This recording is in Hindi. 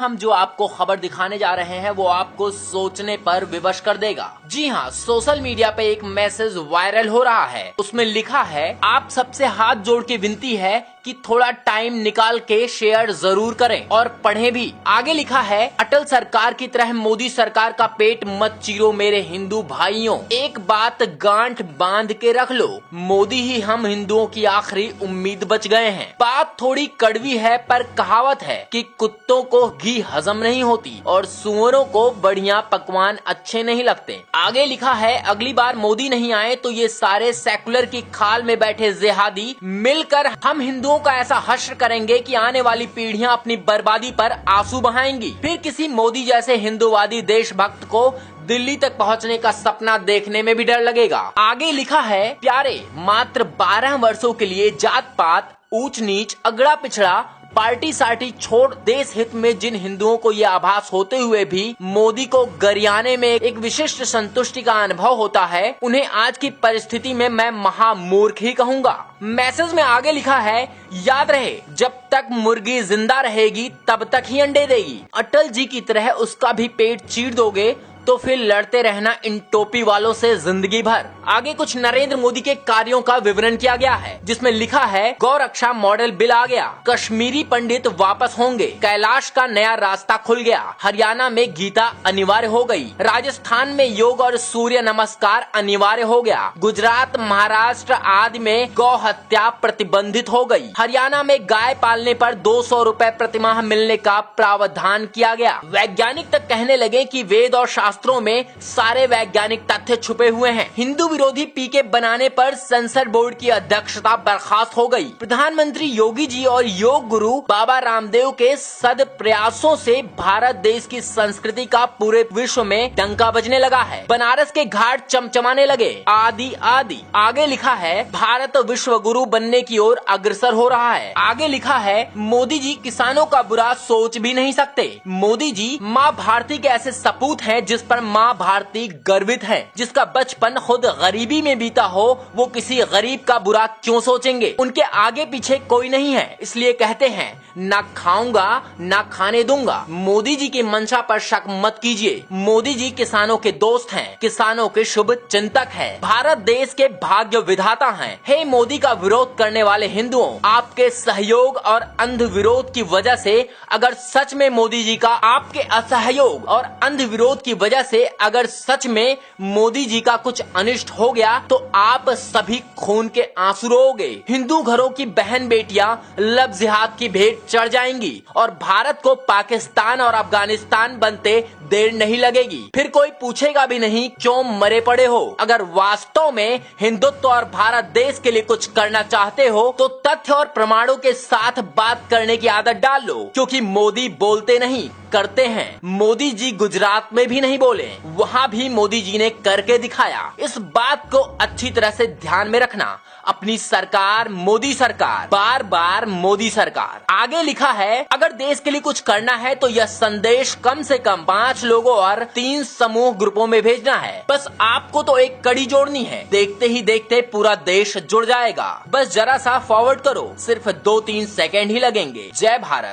हम जो आपको खबर दिखाने जा रहे हैं वो आपको सोचने पर विवश कर देगा। जी हाँ, सोशल मीडिया पे एक मैसेज वायरल हो रहा है। उसमें लिखा है, आप सबसे हाथ जोड़ के विनती है कि थोड़ा टाइम निकाल के शेयर जरूर करें और पढ़ें भी। आगे लिखा है, अटल सरकार की तरह मोदी सरकार का पेट मत चीरो मेरे हिंदू भाइयों, एक बात गांठ बांध के रख लो, मोदी ही हम हिंदुओं की आखिरी उम्मीद बच गए हैं। बात थोड़ी कड़वी है पर कहावत है कि कुत्तों को घी हजम नहीं होती और सुअरों को बढ़िया पकवान अच्छे नहीं लगते। आगे लिखा है, अगली बार मोदी नहीं आए तो ये सारे सेकुलर की खाल में बैठे जिहादी मिलकर हम हिंदुओं का ऐसा हश्र करेंगे कि आने वाली पीढ़ियां अपनी बर्बादी पर आंसू बहाएंगी। फिर किसी मोदी जैसे हिंदूवादी देशभक्त को दिल्ली तक पहुंचने का सपना देखने में भी डर लगेगा। आगे लिखा है, प्यारे, मात्र 12 वर्षों के लिए जात पात, ऊंच नीच, अगड़ा पिछड़ा, पार्टी सार्टी छोड़ देश हित में जिन हिंदुओं को ये आभास होते हुए भी मोदी को गरियाने में एक विशिष्ट संतुष्टि का अनुभव होता है, उन्हें आज की परिस्थिति में मैं महामूर्ख ही कहूँगा। मैसेज में आगे लिखा है, याद रहे जब तक मुर्गी जिंदा रहेगी तब तक ही अंडे देगी। अटल जी की तरह उसका भी पेट चीर दोगे तो फिर लड़ते रहना इन टोपी वालों से जिंदगी भर। आगे कुछ नरेंद्र मोदी के कार्यों का विवरण किया गया है, जिसमें लिखा है, गौ रक्षा मॉडल बिल आ गया, कश्मीरी पंडित वापस होंगे, कैलाश का नया रास्ता खुल गया, हरियाणा में गीता अनिवार्य हो गई, राजस्थान में योग और सूर्य नमस्कार अनिवार्य हो गया, गुजरात, महाराष्ट्र आदि में गौ हत्या प्रतिबंधित हो गई, हरियाणा में गाय पालने पर 200 रुपए प्रतिमाह मिलने का प्रावधान किया गया। वैज्ञानिक तक कहने लगे कि वेद और शास्त्रों में सारे वैज्ञानिक तथ्य छुपे हुए हैं। हिंदू विरोधी पीके बनाने पर संसद बोर्ड की अध्यक्षता बर्खास्त हो गई। प्रधानमंत्री योगी जी और योग गुरु बाबा रामदेव के सद प्रयासों से भारत देश की संस्कृति का पूरे विश्व में डंका बजने लगा है। बनारस के घाट चमचमाने लगे, आदि आदि। आगे लिखा है, भारत विश्व गुरु बनने की ओर अग्रसर हो रहा है। आगे लिखा है, मोदी जी किसानों का बुरा सोच भी नहीं सकते। मोदी जी माँ भारती के ऐसे सपूत हैं जिस पर माँ भारती गर्वित है। जिसका बचपन खुद गरीबी में बीता हो, वो किसी गरीब का बुरा क्यों सोचेंगे। उनके आगे पीछे कोई नहीं है, इसलिए कहते हैं, ना खाऊंगा ना खाने दूंगा। मोदी जी की मंशा पर शक मत कीजिए। मोदी जी किसानों के दोस्त हैं, किसानों के शुभ चिंतक हैं, भारत देश के भाग्य विधाता हैं। हे मोदी का विरोध करने वाले हिंदुओं, आपके सहयोग और अंध विरोध की वजह से अगर सच में मोदी जी का, आपके असहयोग और अंध विरोध की वजह से अगर सच में मोदी जी का कुछ अनिष्ट हो गया तो आप सभी खून के आंसू रोओगे। हिंदू घरों की बहन बेटियां लब जिहाद की भेंट चढ़ जाएंगी और भारत को पाकिस्तान और अफगानिस्तान बनते देर नहीं लगेगी। फिर कोई पूछेगा भी नहीं क्यों मरे पड़े हो। अगर वास्तव में हिंदुत्व और भारत देश के लिए कुछ करना चाहते हो तो तथ्य और प्रमाणों के साथ बात करने की आदत डाल लो, क्योंकि मोदी बोलते नहीं करते हैं। मोदी जी गुजरात में भी नहीं बोले, वहाँ भी मोदी जी ने करके दिखाया। इस बात को अच्छी तरह से ध्यान में रखना। अपनी सरकार मोदी सरकार, बार बार मोदी सरकार। आगे लिखा है, अगर देश के लिए कुछ करना है तो यह संदेश कम से कम 5 लोगों और 3 समूह ग्रुपों में भेजना है। बस आपको तो एक कड़ी जोड़नी है, देखते ही देखते पूरा देश जुड़ जाएगा। बस जरा सा फॉरवर्ड करो, सिर्फ 2-3 सेकेंड ही लगेंगे। जय भारत।